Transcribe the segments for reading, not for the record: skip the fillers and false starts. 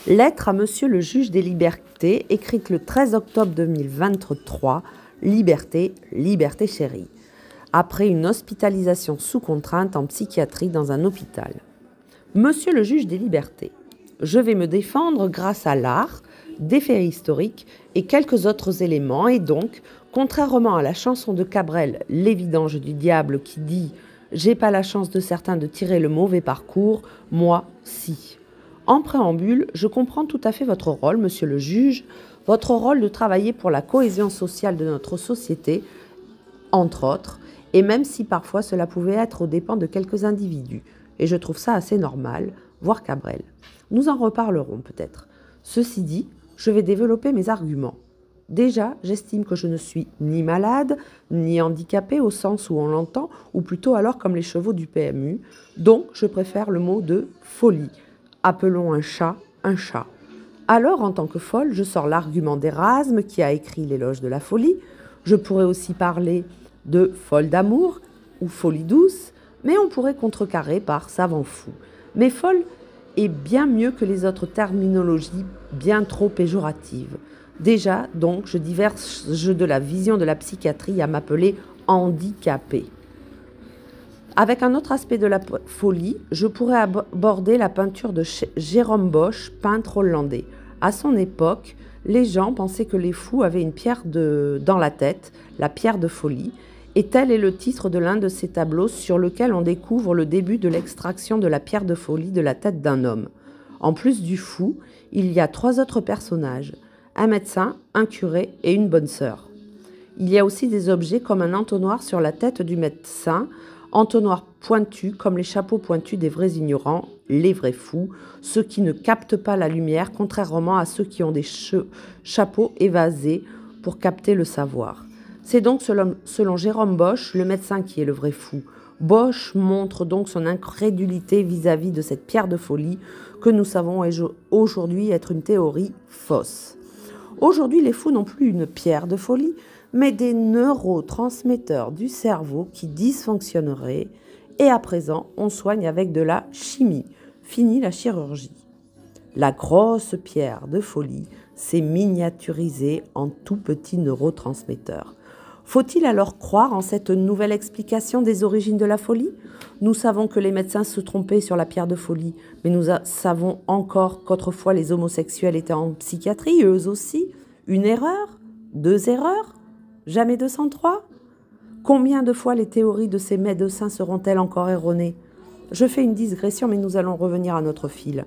Lettre à Monsieur le juge des libertés, écrite le 13 octobre 2023, Liberté, liberté chérie. Après une hospitalisation sous contrainte en psychiatrie dans un hôpital. Monsieur le juge des libertés, je vais me défendre grâce à l'art, des faits historiques et quelques autres éléments et donc, contrairement à la chanson de Cabrel, Les vidanges du diable qui dit « J'ai pas la chance de certains de tirer le mauvais parcours, moi, si ». En préambule, je comprends tout à fait votre rôle, monsieur le juge, votre rôle de travailler pour la cohésion sociale de notre société, entre autres, et même si parfois cela pouvait être aux dépens de quelques individus. Et je trouve ça assez normal, voire Cabrel. Nous en reparlerons peut-être. Ceci dit, je vais développer mes arguments. Déjà, j'estime que je ne suis ni malade, ni handicapé au sens où on l'entend, ou plutôt alors comme les chevaux du PMU, donc je préfère le mot de folie. Appelons un chat un chat. Alors, en tant que folle, je sors l'argument d'Erasme qui a écrit l'éloge de la folie. Je pourrais aussi parler de folle d'amour ou folie douce, mais on pourrait contrecarrer par savant fou. Mais folle est bien mieux que les autres terminologies bien trop péjoratives. Déjà, donc, je diverge de la vision de la psychiatrie à m'appeler handicapé. Avec un autre aspect de la folie, je pourrais aborder la peinture de Jérôme Bosch, peintre hollandais. À son époque, les gens pensaient que les fous avaient une pierre dans la tête, la pierre de folie, et tel est le titre de l'un de ces tableaux sur lequel on découvre le début de l'extraction de la pierre de folie de la tête d'un homme. En plus du fou, il y a 3 autres personnages, un médecin, un curé et une bonne sœur. Il y a aussi des objets comme un entonnoir sur la tête du médecin, entonnoir pointu comme les chapeaux pointus des vrais ignorants, les vrais fous, ceux qui ne captent pas la lumière, contrairement à ceux qui ont des chapeaux évasés pour capter le savoir. C'est donc selon Jérôme Bosch, le médecin qui est le vrai fou. Bosch montre donc son incrédulité vis-à-vis de cette pierre de folie que nous savons aujourd'hui être une théorie fausse. Aujourd'hui, les fous n'ont plus une pierre de folie, mais des neurotransmetteurs du cerveau qui dysfonctionneraient. Et à présent, on soigne avec de la chimie. Fini la chirurgie. La grosse pierre de folie s'est miniaturisée en tout petits neurotransmetteurs. Faut-il alors croire en cette nouvelle explication des origines de la folie ? Nous savons que les médecins se trompaient sur la pierre de folie, mais nous savons encore qu'autrefois les homosexuels étaient en psychiatrie, eux aussi. Une erreur ? 2 erreurs ? Jamais 203 ? Combien de fois les théories de ces médecins seront-elles encore erronées ? Je fais une digression, mais nous allons revenir à notre fil.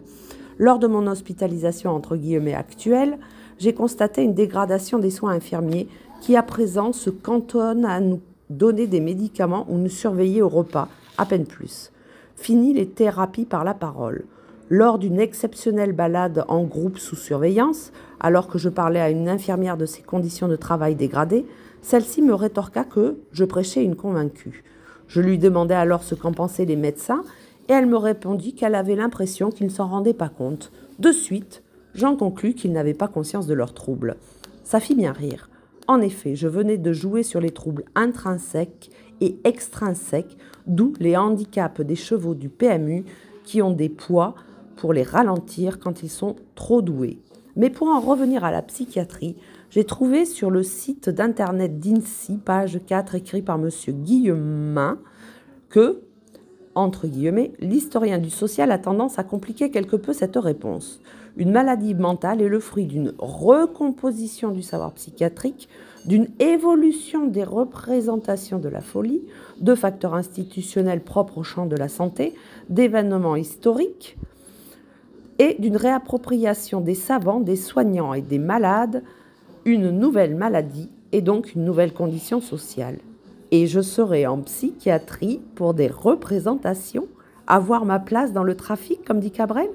Lors de mon hospitalisation entre guillemets actuelle, j'ai constaté une dégradation des soins infirmiers qui à présent se cantonnent à nous donner des médicaments ou nous surveiller au repas, à peine plus. Fini les thérapies par la parole. Lors d'une exceptionnelle balade en groupe sous surveillance, alors que je parlais à une infirmière de ses conditions de travail dégradées, celle-ci me rétorqua que je prêchais une convaincue. Je lui demandai alors ce qu'en pensaient les médecins et elle me répondit qu'elle avait l'impression qu'ils ne s'en rendaient pas compte. De suite, j'en conclus qu'ils n'avaient pas conscience de leurs troubles. Ça fit bien rire. En effet, je venais de jouer sur les troubles intrinsèques et extrinsèques, d'où les handicaps des chevaux du PMU qui ont des poids pour les ralentir quand ils sont trop doués. Mais pour en revenir à la psychiatrie, j'ai trouvé sur le site d'internet d'INSI, page 4, écrit par M. Guillemin, que, entre guillemets, l'historien du social a tendance à compliquer quelque peu cette réponse. Une maladie mentale est le fruit d'une recomposition du savoir psychiatrique, d'une évolution des représentations de la folie, de facteurs institutionnels propres au champ de la santé, d'événements historiques et d'une réappropriation des savants, des soignants et des malades, une nouvelle maladie et donc une nouvelle condition sociale. Et je serai en psychiatrie pour des représentations, avoir ma place dans le trafic, comme dit Cabrel.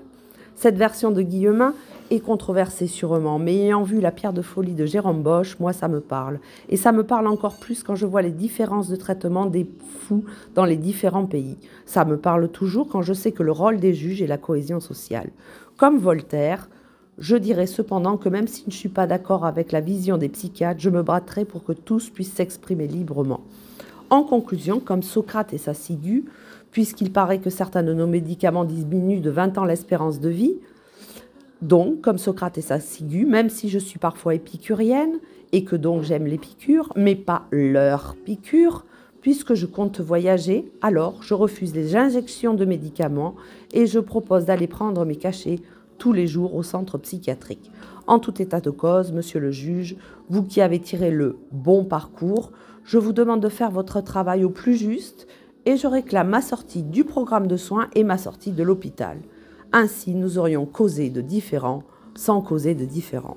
Cette version de Guillemin est controversée sûrement, mais ayant vu la pierre de folie de Jérôme Bosch, moi ça me parle. Et ça me parle encore plus quand je vois les différences de traitement des fous dans les différents pays. Ça me parle toujours quand je sais que le rôle des juges est la cohésion sociale. Comme Voltaire, je dirais cependant que même si je ne suis pas d'accord avec la vision des psychiatres, je me battrai pour que tous puissent s'exprimer librement. En conclusion, comme Socrate et sa ciguë, puisqu'il paraît que certains de nos médicaments diminuent de 20 ans l'espérance de vie, Donc, comme Socrate et sa ciguë, même si je suis parfois épicurienne, et que donc j'aime les piqûres, mais pas leur piqûre, puisque je compte voyager, alors je refuse les injections de médicaments et je propose d'aller prendre mes cachets tous les jours au centre psychiatrique. En tout état de cause, monsieur le juge, vous qui avez tiré le bon parcours, je vous demande de faire votre travail au plus juste et je réclame ma sortie du programme de soins et ma sortie de l'hôpital. Ainsi, nous aurions causé de différents sans causer de différents.